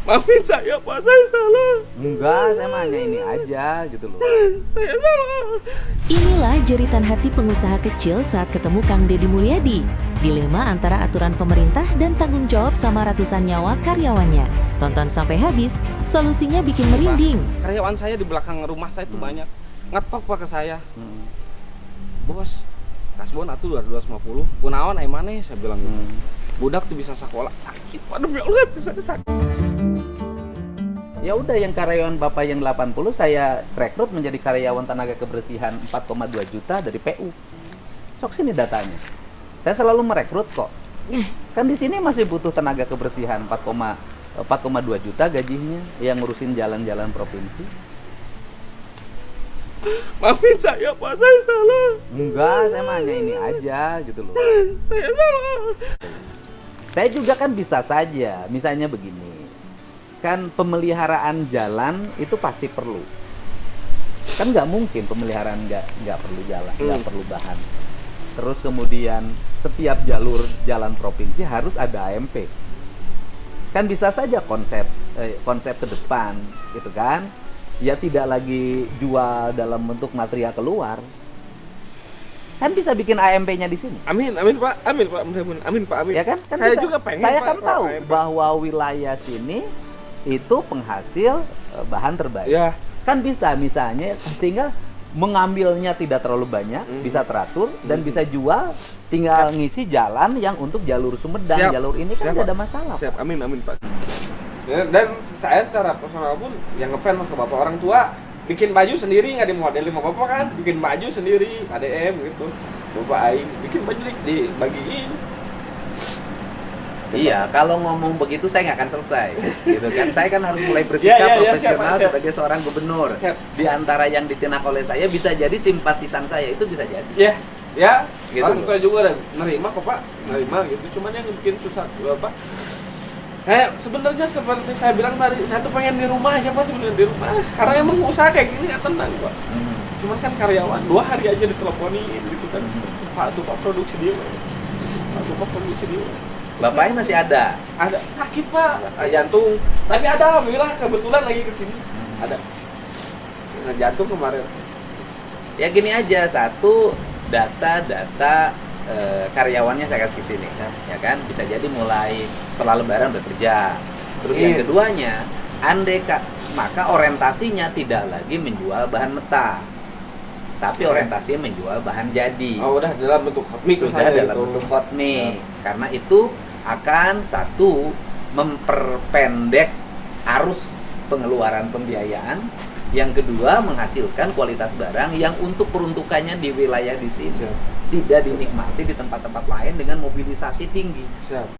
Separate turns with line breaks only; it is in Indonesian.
Maafin saya Pak, saya salah.
Enggak, saya mah hanya ini aja gitu loh.
Saya salah.
Inilah jeritan hati pengusaha kecil saat ketemu Kang Deddy Mulyadi. Dilema antara aturan pemerintah dan tanggung jawab sama ratusan nyawa karyawannya. Tonton sampai habis, solusinya bikin merinding.
Pak, karyawan saya di belakang rumah saya itu banyak. Ngetok Pak ke saya. Bos, kasbon atuh 250. Kunaon ai maneh saya bilang gitu. Budak tuh bisa sekolah sakit. Pak, demi Allah bisa sakit.
Ya udah, yang karyawan Bapak yang 80 saya rekrut menjadi karyawan tenaga kebersihan 4,2 juta dari PU. Sok sini datanya. Saya selalu merekrut kok. Kan di sini masih butuh tenaga kebersihan 4,2 juta gajinya yang ngurusin jalan-jalan provinsi.
Maafin saya Pak, saya salah.
Enggak, saya mah hanya ini aja gitu loh.
Saya salah.
Saya juga kan bisa saja, misalnya begini. Kan pemeliharaan jalan itu pasti perlu. Kan nggak mungkin pemeliharaan nggak perlu jalan, nggak perlu bahan. Terus kemudian setiap jalur jalan provinsi harus ada AMP. Kan bisa saja konsep ke depan, gitu kan? Ya tidak lagi jual dalam bentuk material keluar. Kan bisa bikin AMP-nya di sini.
Amin Pak, amin Pak, amin Pak, amin.
Ya kan?
Saya
bisa.
juga pengen
Saya
Pak,
kan tahu
AMP.
bahwa wilayah sini itu penghasil bahan terbaik.
Ya.
Kan bisa misalnya sehingga mengambilnya tidak terlalu banyak, bisa teratur dan bisa jual, tinggal ngisi jalan yang untuk jalur Sumedang,
Siap.
jalur ini kan
Siap,
tidak ada
Pak.
masalah.
Siap, amin Pak. Ya, dan saya secara personal pun yang ngefans ke bapak orang tua, bikin baju sendiri nggak dimodelin sama bapak kan, bikin baju sendiri ADM gitu, bapak aing bikin baju dibagiin.
Iya, kalau ngomong begitu saya nggak akan selesai, gitu kan? Saya kan harus mulai bersikap profesional
siap.
sebagai seorang gubernur.
Siap.
Di antara yang ditindak oleh saya bisa jadi simpatisan saya itu bisa jadi.
Ya,
Gitu
orang
loh.
tua juga ada nerima kok Pak, nerima gitu. Cuman yang bikin susah bapak. Saya sebenarnya seperti saya bilang tadi, saya tuh pengen di rumah aja Pak, sebenarnya di rumah. Karena emang usaha kayak gini nggak tenang Pak. Cuman kan karyawan 2 hari aja diteleponin gitu kan. Pak tuh Pak produksi dia. Pak tuh Pak produksi dia.
Bapaknya masih ada.
Ada sakit Pak, jantung. Tapi ada alhamdulillah kebetulan lagi kesini. Ada. Nah, jantung kemarin.
Ya gini aja, satu data karyawannya saya kasih ke sini, ya kan? Bisa jadi mulai setelah Lebaran bekerja. Terus yang keduanya, maka orientasinya tidak lagi menjual bahan mentah, tapi orientasinya menjual bahan jadi.
Oh, udah dalam bentuk hot mix
Sudah dalam bentuk hot mix. Karena itu akan satu memperpendek arus pengeluaran pembiayaan, yang kedua menghasilkan kualitas barang yang untuk peruntukannya di wilayah di sini tidak dinikmati di tempat-tempat lain dengan mobilisasi tinggi.
Siap.